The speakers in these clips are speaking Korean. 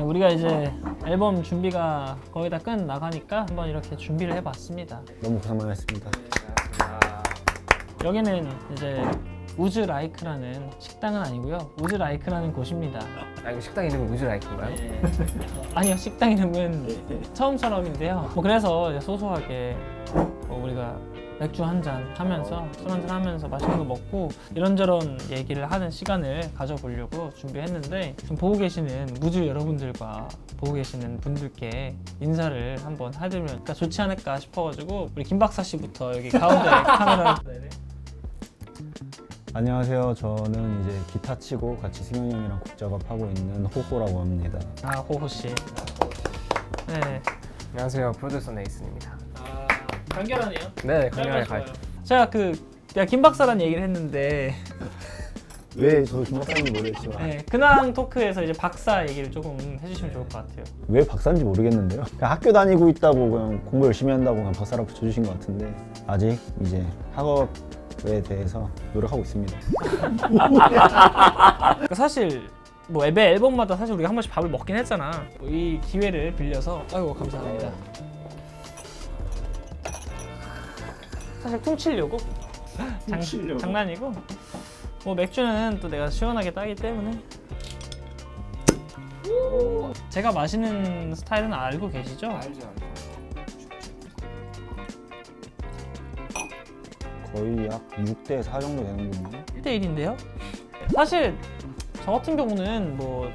우리가 이제 앨범 준비가 거의 다 끝나가니까 한번 이렇게 준비를 해봤습니다. 너무 고생 많으셨습니다. 여기는 이제 우즈 라이크라는 식당은 아니고요. 우즈 라이크라는 곳입니다. 아 이거 식당 이름이 우즈 라이크인가요? 아니요, 식당 이름은 처음처럼인데요. 뭐 그래서 이제 소소하게 우리가 맥주 한잔 하면서 술 한잔 하면서 맛있는 거 먹고 이런저런 얘기를 하는 시간을 가져보려고 준비했는데 지금 보고 계시는 우즈 여러분들과 보고 계시는 분들께 인사를 한번 해드리면 좋지 않을까 싶어가지고 우리 김 박사 씨부터 여기 가운데 카메라. 안녕하세요. 저는 이제 기타 치고 같이 승현이 형이랑 곡 작업하고 있는 호호라고 합니다. 아, 호호 씨. 네. 안녕하세요, 프로듀서 네이슨입니다. 아, 간결하네요. 네, 강렬하게 좋아요. 가르쳐. 제가 내가 김 박사라는 얘기를 했는데 왜 저도 김박사인지 모르겠지만 네, 근황 토크에서 이제 박사 얘기를 조금 해주시면 좋을 것 같아요. 왜 박사인지 모르겠는데요. 그냥 학교 다니고 있다고 그냥 공부 열심히 한다고 그냥 박사라고 붙여주신 것 같은데 아직 이제 학업에 대해서 노력하고 있습니다. 그러니까 사실 뭐 매 앨범마다 사실 우리가 한 번씩 밥을 먹긴 했잖아. 이 기회를 빌려서 아이고 감사합니다. 사실 퉁치려고 장난이고 뭐 맥주는 또 내가 시원하게 따기 때문에 제가 마시는 스타일은 알고 계시죠? 알죠. 거의 약 6대4 정도 되는군요. 1대1인데요? 사실 저 같은 경우는 뭐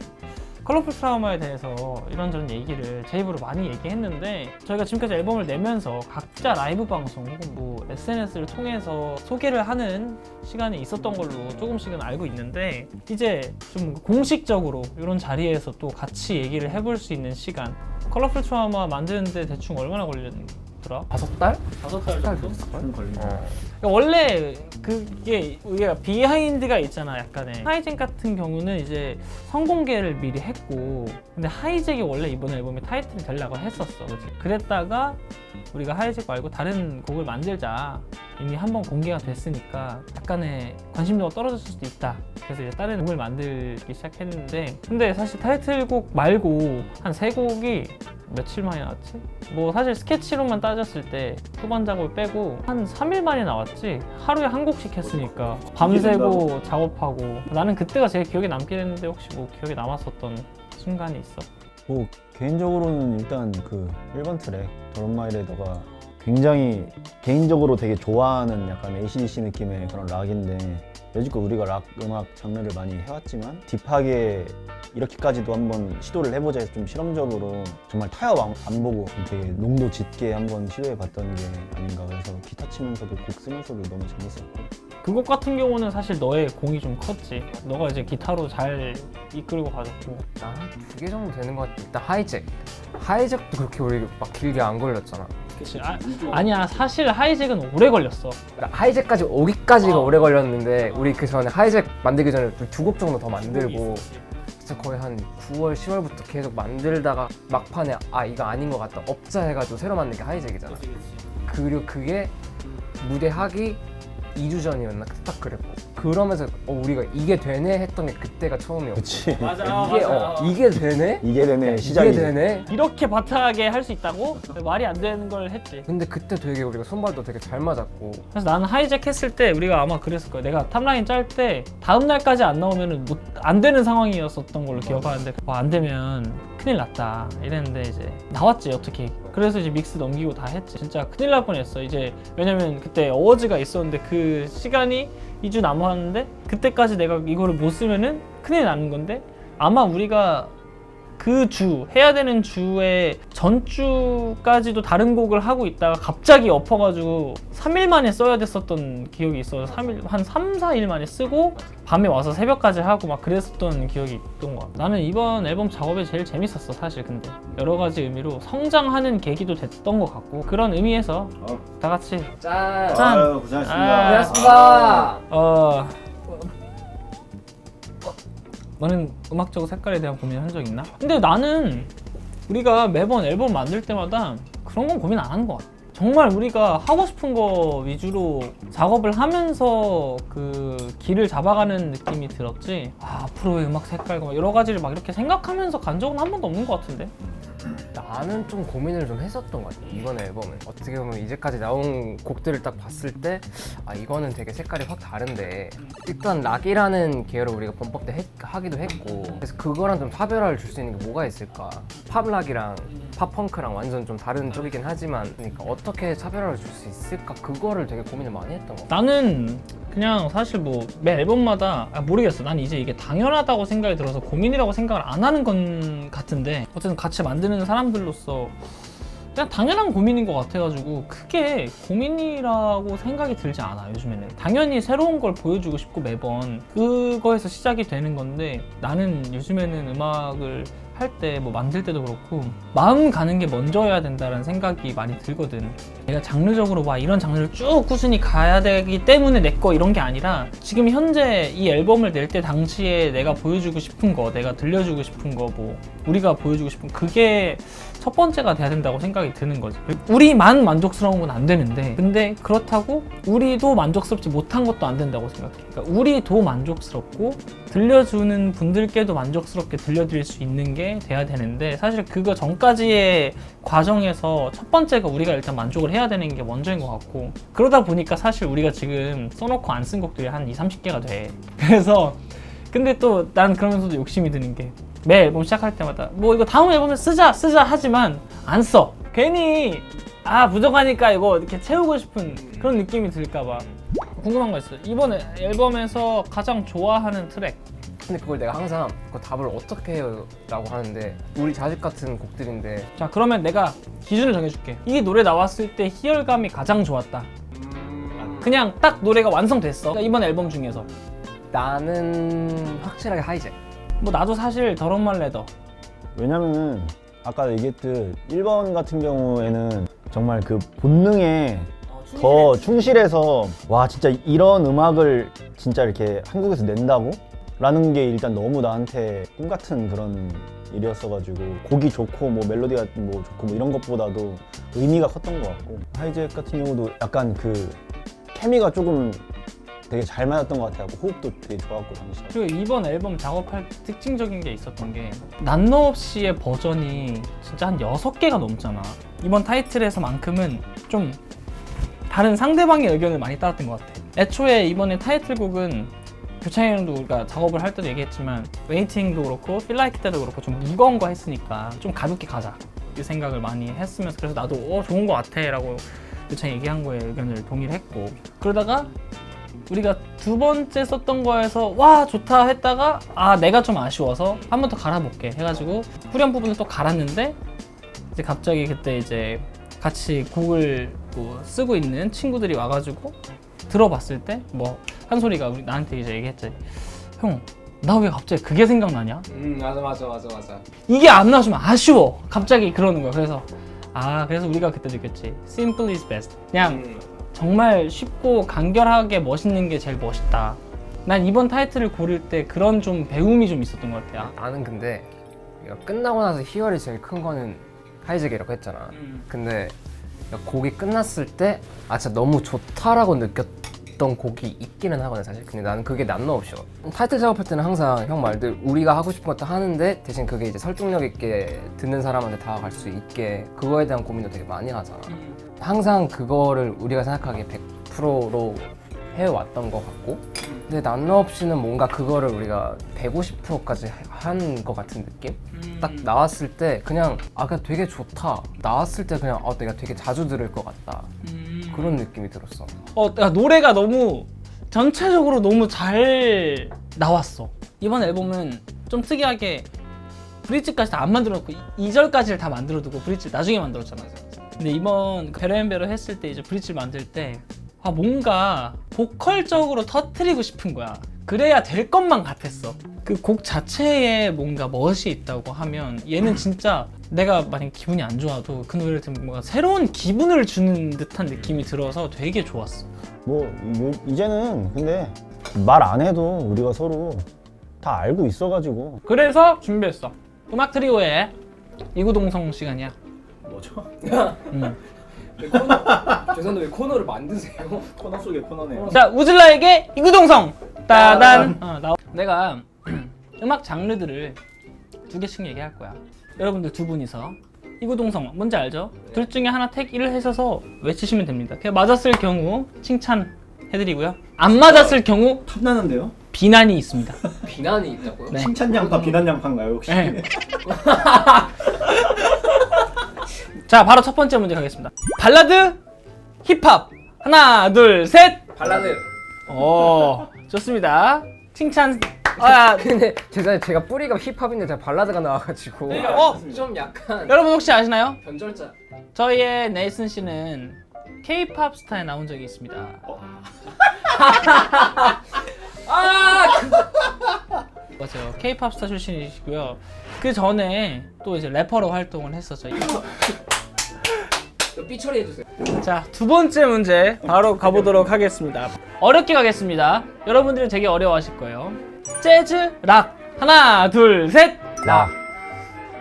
컬러풀 트라우마에 대해서 이런저런 얘기를 제 입으로 많이 얘기했는데 저희가 지금까지 앨범을 내면서 각자 라이브 방송 혹은 뭐 SNS를 통해서 소개를 하는 시간이 있었던 걸로 조금씩은 알고 있는데 이제 좀 공식적으로 이런 자리에서 또 같이 얘기를 해볼 수 있는 시간. 컬러풀 트라우마 만드는데 대충 얼마나 걸렸더라? 5달? 5달 정도? 걸립니다. 그러니까 원래 그게 우리가 비하인드가 있잖아. 약간의 하이잭 같은 경우는 이제 선공개를 미리 했고 근데 하이잭이 원래 이번 앨범의 타이틀이 되려고 했었어. 그치? 그랬다가 우리가 하이잭 말고 다른 곡을 만들자 이미 한번 공개가 됐으니까 약간의 관심도가 떨어졌을 수도 있다. 그래서 이제 다른 곡을 만들기 시작했는데 근데 사실 타이틀곡 말고 한 3곡이 며칠 만에 나왔지? 뭐 사실 스케치로만 따졌을 때 후반 작업을 빼고 한 3일 만에 나왔지? 하루에 한 곡씩 했으니까 밤새고 작업하고 나는 그때가 제일 기억에 남긴 했는데 혹시 뭐 기억에 남았었던 순간이 있어? 뭐 개인적으로는 일단 그 1번 트랙 더런 마이레더가 굉장히 개인적으로 되게 좋아하는 약간 AC/DC 느낌의 그런 락인데 여지껏 우리가 락 음악 장르를 많이 해왔지만 딥하게 이렇게까지도 한번 시도를 해보자 해서 좀 실험적으로 정말 타협 안 보고 되게 농도 짙게 한번 시도해봤던 게 아닌가. 그래서 기타 치면서도 곡 쓰면서도 너무 재밌었고 그 곡 같은 경우는 사실 너의 공이 좀 컸지. 너가 이제 기타로 잘 이끌고 가졌고 한 2개 정도 되는 것 같아. 일단 하이잭도 그렇게 우리 막 길게 안 걸렸잖아. 그치? 아니야, 사실 하이잭은 오래 걸렸어. 그러니까 하이잭까지 오기까지가 오래 걸렸는데 우리 그 전에 하이잭 만들기 전에 2곡 정도 더 만들고 진짜 거의 한 9월, 10월부터 계속 만들다가 막판에 아 이거 아닌 것 같다 없자 해가지고 새로 만든 게 하이잭이잖아. 그리고 그게 무대하기 2주 전이었나 딱 그랬고 그러면서 우리가 이게 되네 했던 게 그때가 처음이었고 그치. 이게 되네? 이게 되네 시작이. 이게 되네? 이렇게 바타하게 할 수 있다고? 말이 안 되는 걸 했지. 근데 그때 되게 우리가 손발도 되게 잘 맞았고 그래서 나는 하이잭 했을 때 우리가 아마 그랬을 거야. 내가 탑라인 짤 때 다음 날까지 안 나오면은 안 되는 상황이었었던 걸로 기억하는데 안 되면 큰일 났다 이랬는데 이제 나왔지 어떻게. 그래서 이제 믹스 넘기고 다 했지. 진짜 큰일 날 뻔했어. 이제 왜냐면 그때 어워즈가 있었는데 그 시간이 2주 남았는데 그때까지 내가 이거를 못 쓰면은 큰일 나는 건데 아마 우리가 그 주 해야 되는 주에 전주까지도 다른 곡을 하고 있다가 갑자기 엎어가지고 3일 만에 써야 됐었던 기억이 있어서 한 3, 4일 만에 쓰고 밤에 와서 새벽까지 하고 막 그랬었던 기억이 있던 거야. 나는 이번 앨범 작업이 제일 재밌었어 사실. 근데 여러 가지 의미로 성장하는 계기도 됐던 것 같고 그런 의미에서 다 같이 짠! 짠! 아유, 고생하셨습니다. 고맙습니다! 너는 음악적 색깔에 대한 고민 한 적 있나? 근데 나는 우리가 매번 앨범 만들 때마다 그런 건 고민 안 하는 것 같아. 정말 우리가 하고 싶은 거 위주로 작업을 하면서 그 길을 잡아가는 느낌이 들었지. 앞으로의 음악 색깔과 막 여러 가지를 막 이렇게 생각하면서 간 적은 한 번도 없는 것 같은데. 나는 좀 고민을 좀 했었던 것 같아. 이번 앨범은 어떻게 보면 이제까지 나온 곡들을 딱 봤을 때 이거는 되게 색깔이 확 다른데, 일단 락이라는 계열을 우리가 범법 때 하기도 했고, 그래서 그거랑 좀 차별화를 줄 수 있는 게 뭐가 있을까. 팝락이랑 팝펑크랑 완전 좀 다른 쪽이긴 하지만, 그러니까 어떻게 차별화를 줄 수 있을까, 그거를 되게 고민을 많이 했던 것 같아. 나는 그냥 사실 뭐 매 앨범마다 모르겠어. 난 이제 이게 당연하다고 생각이 들어서 고민이라고 생각을 안 하는 건 같은데, 어쨌든 같이 만드는 사람들로서 그냥 당연한 고민인 것 같아가지고 크게 고민이라고 생각이 들지 않아. 요즘에는 당연히 새로운 걸 보여주고 싶고 매번 그거에서 시작이 되는 건데, 나는 요즘에는 음악을 할 때 뭐 만들 때도 그렇고 마음 가는 게 먼저여야 된다는 생각이 많이 들거든. 내가 장르적으로 막 이런 장르를 쭉 꾸준히 가야 되기 때문에 내 거 이런 게 아니라, 지금 현재 이 앨범을 낼 때 당시에 내가 보여주고 싶은 거, 내가 들려주고 싶은 거, 뭐 우리가 보여주고 싶은 그게 첫 번째가 돼야 된다고 생각이 드는 거지. 우리만 만족스러운 건 안 되는데, 근데 그렇다고 우리도 만족스럽지 못한 것도 안 된다고 생각해. 그러니까 우리도 만족스럽고 들려주는 분들께도 만족스럽게 들려드릴 수 있는 게 돼야 되는데, 사실 그거 전까지의 과정에서 첫 번째가 우리가 일단 만족을 해야 되는 게 먼저인 것 같고, 그러다 보니까 사실 우리가 지금 써놓고 안 쓴 곡들이 한 20-30개가 돼. 그래서 근데 또 난 그러면서도 욕심이 드는 게, 매 앨범 시작할 때마다 뭐 이거 다음 앨범에 쓰자 하지만 안 써. 괜히 부족하니까 이거 이렇게 채우고 싶은 그런 느낌이 들까봐. 궁금한 거 있어요. 이번 앨범에서 가장 좋아하는 트랙. 근데 그걸 내가 항상 그 답을 어떻게 해요? 라고 하는데, 우리 자식 같은 곡들인데. 자, 그러면 내가 기준을 정해줄게. 이 노래 나왔을 때 희열감이 가장 좋았다. 그냥 딱 노래가 완성됐어. 그러니까 이번 앨범 중에서. 나는 확실하게 하이잭. 뭐 나도 사실 더러운 말 레더. 왜냐면은 아까 얘기했듯 1번 같은 경우에는 정말 그 본능에 더 충실해서, 와 진짜 이런 음악을 진짜 이렇게 한국에서 낸다고? 라는 게 일단 너무 나한테 꿈같은 그런 일이었어가지고, 곡이 좋고 뭐 멜로디가 뭐 좋고 뭐 이런 것보다도 의미가 컸던 것 같고, 하이잭 같은 경우도 약간 그 케미가 조금 되게 잘 맞았던 것 같아요. 호흡도 되게 좋았고 당시에. 그리고 이번 앨범 작업할 때 특징적인 게 있었던 게, 난너 없이의 버전이 진짜 한 6개가 넘잖아. 이번 타이틀에서만큼은 좀 다른 상대방의 의견을 많이 따랐던 것 같아. 애초에 이번에 타이틀곡은 교창이 형도 우리가 작업을 할 때도 얘기했지만, 웨이팅도 그렇고 Feel Like 때도 그렇고 좀 무거운 거 했으니까 좀 가볍게 가자 이 생각을 많이 했으면서, 그래서 나도 좋은 거 같아 라고 교창이 얘기한 거에 의견을 동의를 했고, 그러다가 우리가 두 번째 썼던 거에서 와 좋다 했다가 내가 좀 아쉬워서 한 번 더 갈아볼게 해가지고 후렴 부분을 또 갈았는데, 이제 갑자기 그때 이제 같이 곡을 뭐 쓰고 있는 친구들이 와가지고 들어봤을 때 뭐 한 소리가 나한테 이제 얘기했지. 형, 나 왜 갑자기 그게 생각나냐? 맞아. 이게 안 나와주면 아쉬워. 갑자기 그러는 거야. 그래서 그래서 우리가 그때 느꼈지. Simple is best. 그냥 정말 쉽고 간결하게 멋있는 게 제일 멋있다. 난 이번 타이틀을 고를 때 그런 좀 배움이 좀 있었던 것 같아. 나는 근데 끝나고 나서 희열이 제일 큰 거는 하이잭이라고 했잖아. 근데 곡이 끝났을 때 진짜 너무 좋다라고 느꼈던 곡이 있기는 하거든 사실. 근데 나는 그게 난너 없이요. 타이틀 작업할 때는 항상 형 말들 우리가 하고 싶은 것도 하는데, 대신 그게 이제 설득력 있게 듣는 사람한테 다가갈 수 있게, 그거에 대한 고민도 되게 많이 하잖아. 항상 그거를 우리가 생각하기에 100%로 해왔던 것 같고, 근데 난너 없이는 뭔가 그거를 우리가 150%까지 한 것 같은 느낌? 딱 나왔을 때 그냥 그냥 되게 좋다. 나왔을 때 그냥 내가 되게 자주 들을 것 같다. 그런 느낌이 들었어. 노래가 너무 전체적으로 너무 잘 나왔어. 이번 앨범은 좀 특이하게 브릿지까지 다 안 만들어놓고 2절까지를 다 만들어두고 브릿지 나중에 만들었잖아. 근데 이번 베러앤베러 했을 때 이제 브릿지를 만들 때 뭔가 보컬적으로 터트리고 싶은 거야. 그래야 될 것만 같았어. 그 곡 자체에 뭔가 멋이 있다고 하면, 얘는 진짜 내가 만약 기분이 안 좋아도 그 노래를 들으면 뭔가 새로운 기분을 주는 듯한 느낌이 들어서 되게 좋았어. 뭐 이제는 근데 말 안 해도 우리가 서로 다 알고 있어가지고. 그래서 준비했어. 음악 트리오의 이구동성 시간이야. 뭐죠? 죄송한데 왜 코너를 만드세요? 코너 속의 코너네요. 자, 우즐라에게 이구동성 따단. 내가 음악 장르들을 2개씩 얘기할 거야. 여러분들 2분이서 이구동성 뭔지 알죠? 둘 중에 하나 택 1을 해서 외치시면 됩니다. 그냥 맞았을 경우 칭찬해드리고요. 안 맞았을 경우 탐나는데요? 비난이 있습니다. 비난이 있다고요? 네. 칭찬 양파, 비난 양파인가요 혹시? 네. 자, 바로 첫 번째 문제 가겠습니다. 발라드, 힙합. 하나, 둘, 셋. 발라드. 좋습니다. 칭찬. 근데 제가 뿌리가 힙합인데 제가 발라드가 나와가지고 좀 약간 여러분 혹시 아시나요? 변절자. 저희의 네이슨 씨는 K-팝 스타에 나온 적이 있습니다. 맞아요. K-팝 스타 출신이시고요. 그 전에 또 이제 래퍼로 활동을 했었죠. 삐 처리해주세요. 자, 2번째 문제 바로 가보도록 하겠습니다. 어렵게 가겠습니다. 여러분들이 되게 어려워하실 거예요. 재즈, 락. 하나, 둘, 셋. 락.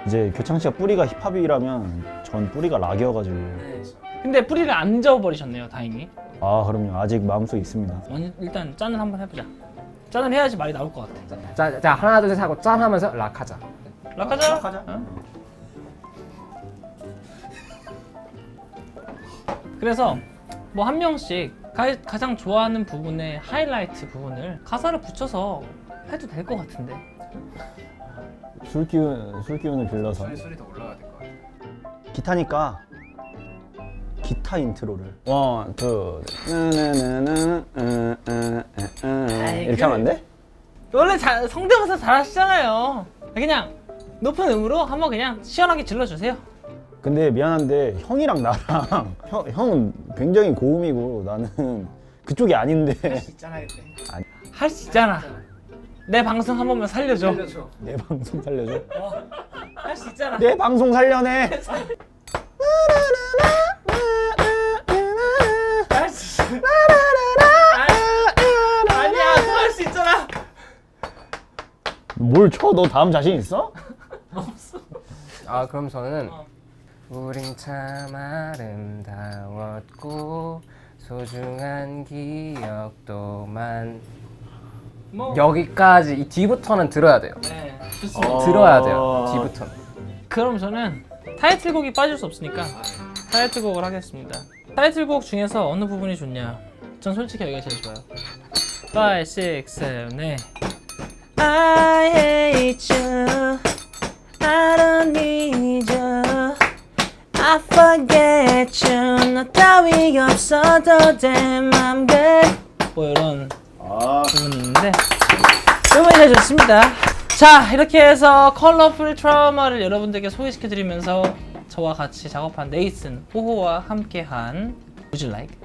이제 교창 씨가 뿌리가 힙합이라면 전 뿌리가 락이어가지고. 근데 뿌리를 안 저어버리셨네요, 다행히. 아 그럼요. 아직 마음속에 있습니다. 일단 짠을 한번 해보자. 짠을 해야지 말이 나올 것 같아. 자 하나 둘 셋 하고 짠 하면서 락하자. 락하자. 락하자. 그래서 뭐 한 명씩 가장 좋아하는 부분의 하이라이트 부분을 가사를 붙여서 해도 될 것 같은데. 술 기운을 빌려서 소리 더 올라가야 될 것 같아. 기타니까 기타 인트로를 원, 투, 이렇게 하면 안 돼? 원래 성대모사 잘하시잖아요. 그냥 높은 음으로 한번 그냥 시원하게 질러주세요. 근데 미안한데 형이랑 나랑 형은 굉장히 고음이고 나는 그쪽이 아닌데 할 수 있잖아. 내 방송 한 번만 살려줘. 알려줘. 내 방송 살려줘? 할 수 있잖아. 내 방송 살려내! 할 수 있어. 아니야, 또 할 수 있잖아. 뭘 쳐? 너 다음 자신 있어? 아 그럼 저는 우린 참 아름다웠고 소중한 기억도 뭐. 여기까지 이 뒤부터는 들어야 돼요. 네, 좋습니다. 들어야 돼요. 뒤부터는. 그럼 저는 타이틀곡이 빠질 수 없으니까 타이틀곡을 하겠습니다. 타이틀곡 중에서 어느 부분이 좋냐? 전 솔직히 여기가 제일 좋아요. 5, 6, 7, 8 I hate you I don't need you I forget you 너 따위 없어도 damn I'm good 뭐 이런 부분이 있는데 너무 잘 좋습니다. 자, 이렇게 해서 컬러풀 트라우마를 여러분들께 소개시켜드리면서 저와 같이 작업한 네이슨 호호와 함께한 Would you like?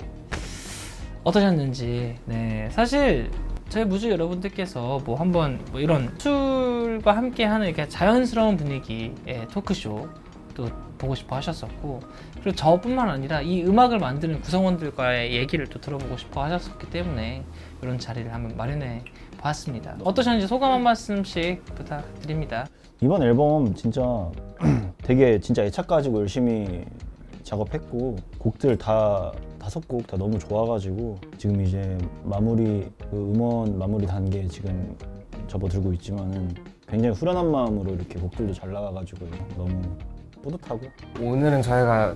어떠셨는지. 네, 사실 저희 무주 여러분들께서 뭐 한번 뭐 이런 술과 함께하는 이렇게 자연스러운 분위기의 토크쇼도 보고 싶어 하셨었고, 그리고 저뿐만 아니라 이 음악을 만드는 구성원들과의 얘기를 또 들어보고 싶어 하셨었기 때문에 이런 자리를 한번 마련해 봤습니다. 어떠셨는지 소감 한 말씀씩 부탁드립니다. 이번 앨범 진짜 되게 진짜 애착 가지고 열심히 작업했고 곡들 다 5곡 다 너무 좋아가지고 지금 이제 마무리 음원 마무리 단계에 지금 접어들고 있지만은 굉장히 후련한 마음으로 이렇게 곡들도 잘 나와가지고 너무 뿌듯하고. 오늘은 저희가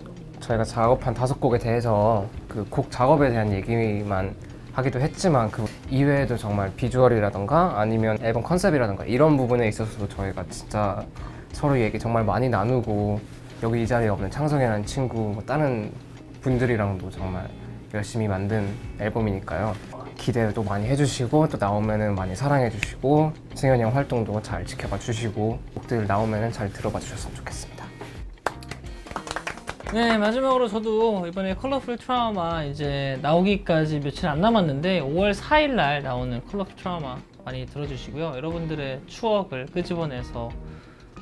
작업한 5곡에 대해서 그 곡 작업에 대한 얘기만 하기도 했지만 그 이외에도 정말 비주얼이라던가 아니면 앨범 컨셉이라던가 이런 부분에 있어서도 저희가 진짜 서로 얘기 정말 많이 나누고 여기 이 자리에 없는 창석이라는 친구 뭐 다른 분들이랑도 정말 열심히 만든 앨범이니까요. 기대도 많이 해주시고 또 나오면은 많이 사랑해 주시고 승현이 형 활동도 잘 지켜봐 주시고 곡들 나오면은 잘 들어봐 주셨으면 좋겠습니다. 네, 마지막으로 저도 이번에 컬러풀 트라우마 이제 나오기까지 며칠 안 남았는데 5월 4일 날 나오는 컬러풀 트라우마 많이 들어주시고요. 여러분들의 추억을 끄집어내서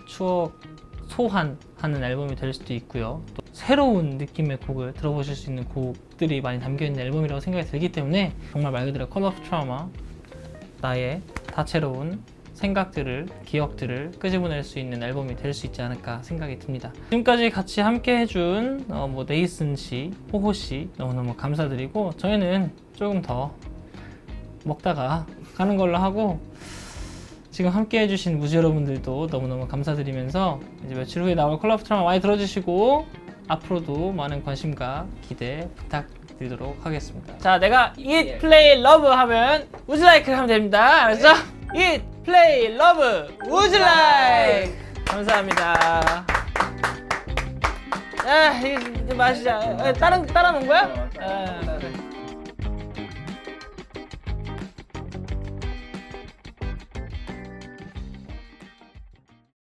추억 소환하는 앨범이 될 수도 있고요. 또 새로운 느낌의 곡을 들어보실 수 있는 곡들이 많이 담겨있는 앨범이라고 생각이 들기 때문에 정말 말 그대로 컬러풀 트라우마 나의 다채로운 생각들을, 기억들을 끄집어낼 수 있는 앨범이 될 수 있지 않을까 생각이 듭니다. 지금까지 같이 함께 해준 네이슨 씨, 호호 씨 너무너무 감사드리고 저희는 조금 더 먹다가 가는 걸로 하고 지금 함께 해주신 무지 여러분들도 너무너무 감사드리면서 이제 며칠 후에 나올 콜라보 트라마 많이 들어주시고 앞으로도 많은 관심과 기대 부탁드리도록 하겠습니다. 자, 내가 Eat, Play, Love 하면 Would you like 하면 됩니다. 알았어? Eat, Play, Love, Would you like? 감사합니다. 이제 마시자. 따라 놓은 거야?